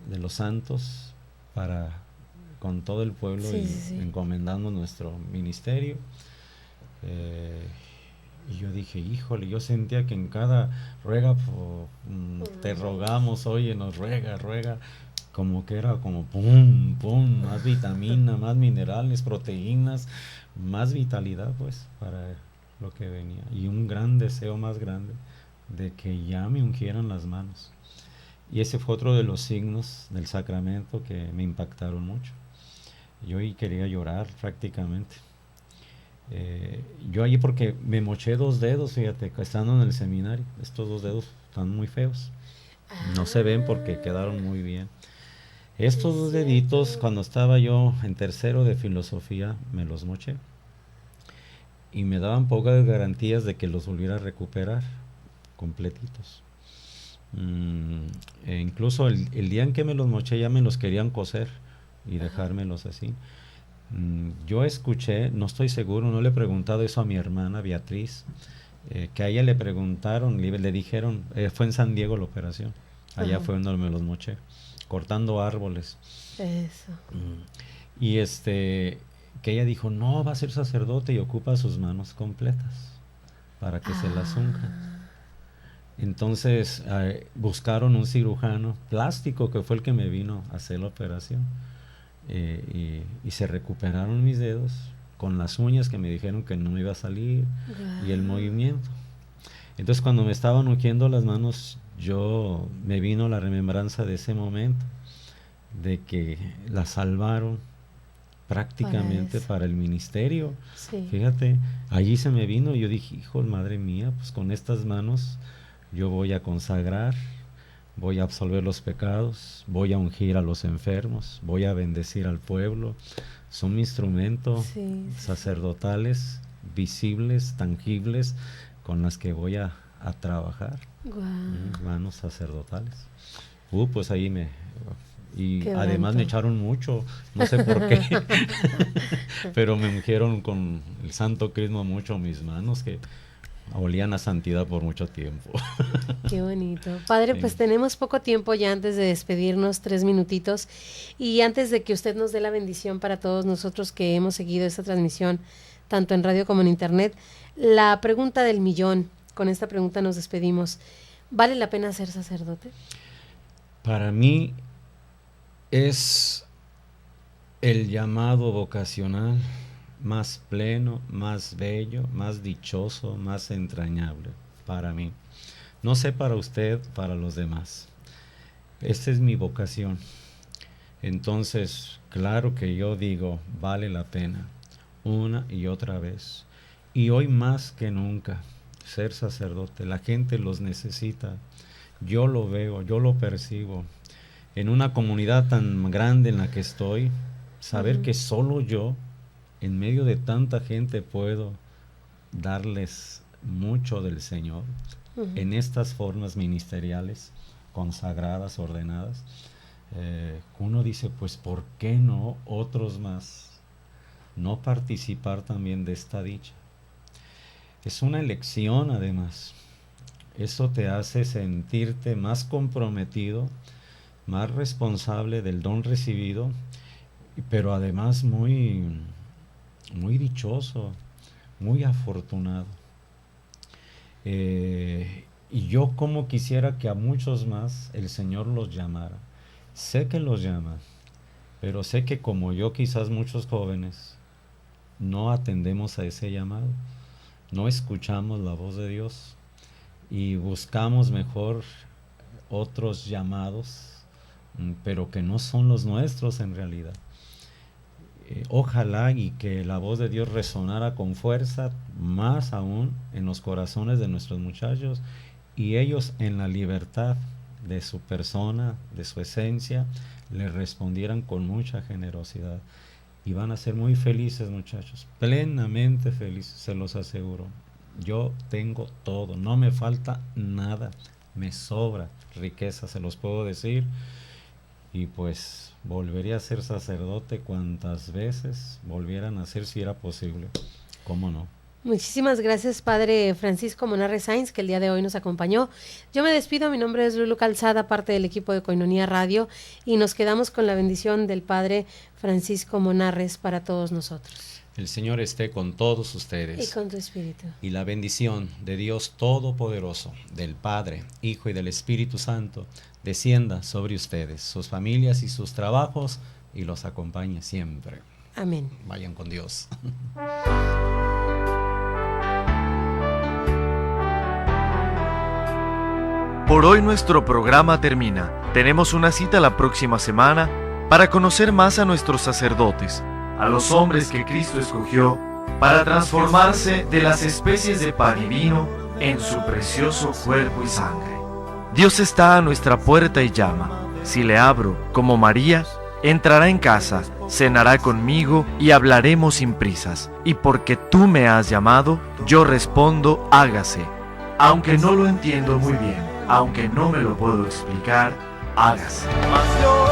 de los santos, con todo el pueblo, encomendando nuestro ministerio. Y yo dije, híjole, yo sentía que en cada ruega, te rogamos, oye, nos ruega, como que era como pum, más vitamina, más minerales, proteínas, más vitalidad, pues, para lo que venía. Y un gran deseo más grande de que ya me ungieran las manos. Y ese fue otro de los signos del sacramento que me impactaron mucho. Yo ahí quería llorar prácticamente. Yo allí, porque me moché 2 dedos, fíjate, estando en el seminario. Estos 2 dedos están muy feos. No se ven porque quedaron muy bien. Estos 2 deditos, cuando estaba yo en tercero de filosofía, me los moché. Y me daban pocas garantías de que los volviera a recuperar completitos. Incluso el día en que me los moché ya me los querían coser y dejármelos así. Yo escuché, no estoy seguro, no le he preguntado eso a mi hermana Beatriz, que a ella le preguntaron, le dijeron, fue en San Diego la operación, allá fue donde me los moché, cortando árboles. Eso. Y que ella dijo, no, va a ser sacerdote y ocupa sus manos completas para que se las unja. Entonces buscaron un cirujano plástico que fue el que me vino a hacer la operación, y se recuperaron mis dedos con las uñas que me dijeron que no me iba a salir. Wow. Y el movimiento. Entonces cuando me estaban ungiendo las manos, me vino la remembranza de ese momento, de que la salvaron prácticamente para el ministerio. Sí. Fíjate, allí se me vino y yo dije, hijo, madre mía, pues con estas manos yo voy a consagrar, voy a absolver los pecados, voy a ungir a los enfermos, voy a bendecir al pueblo. Son instrumentos sacerdotales, visibles, tangibles, con las que voy a trabajar. Wow. Manos sacerdotales. Pues ahí y qué además bonito. Me echaron mucho, no sé por qué, pero me ungieron con el Santo Crisma mucho mis manos, que olían a santidad por mucho tiempo. Qué bonito. Padre, pues tenemos poco tiempo ya antes de despedirnos, 3 minutitos, y antes de que usted nos dé la bendición para todos nosotros que hemos seguido esta transmisión, tanto en radio como en internet, la pregunta del millón. Con esta pregunta nos despedimos. ¿Vale la pena ser sacerdote? Para mí es el llamado vocacional más pleno, más bello, más dichoso, más entrañable para mí. No sé para usted, para los demás. Esta es mi vocación. Entonces, claro que yo digo, vale la pena, una y otra vez. Y hoy más que nunca, ser sacerdote, la gente los necesita. Yo lo veo, yo lo percibo. En una comunidad tan grande en la que estoy, saber que solo yo, en medio de tanta gente, puedo darles mucho del Señor en estas formas ministeriales, consagradas, ordenadas. Uno dice, pues, ¿por qué no otros más no participar también de esta dicha? Es una elección, además. Eso te hace sentirte más comprometido, más responsable del don recibido, pero además muy, muy dichoso, muy afortunado. Y yo como quisiera que a muchos más el Señor los llamara. Sé que los llama, pero sé que como yo, quizás muchos jóvenes no atendemos a ese llamado, no escuchamos la voz de Dios y buscamos mejor otros llamados, pero que no son los nuestros en realidad. Ojalá y que la voz de Dios resonara con fuerza, más aún en los corazones de nuestros muchachos, y ellos en la libertad de su persona, de su esencia, le respondieran con mucha generosidad. Y van a ser muy felices, muchachos, plenamente felices, se los aseguro. Yo tengo todo, no me falta nada, me sobra riqueza, se los puedo decir. Y pues volvería a ser sacerdote cuantas veces volviera a nacer, si era posible. ¿Cómo no? Muchísimas gracias, Padre Francisco Monarre Sáenz, que el día de hoy nos acompañó. Yo me despido, mi nombre es Lulu Calzada, parte del equipo de Koinonia Radio, y nos quedamos con la bendición del Padre Francisco Monarres para todos nosotros. El Señor esté con todos ustedes. Y con tu espíritu. Y la bendición de Dios Todopoderoso, del Padre, Hijo y del Espíritu Santo, descienda sobre ustedes, sus familias y sus trabajos, y los acompañe siempre. Amén. Vayan con Dios. Por hoy nuestro programa termina. Tenemos una cita la próxima semana para conocer más a nuestros sacerdotes, a los hombres que Cristo escogió para transformarse de las especies de pan y vino en su precioso cuerpo y sangre. Dios está a nuestra puerta y llama. Si le abro, como María, entrará en casa, cenará conmigo y hablaremos sin prisas. Y porque tú me has llamado, yo respondo, hágase. Aunque no lo entiendo muy bien, aunque no me lo puedo explicar, hágase. Mas yo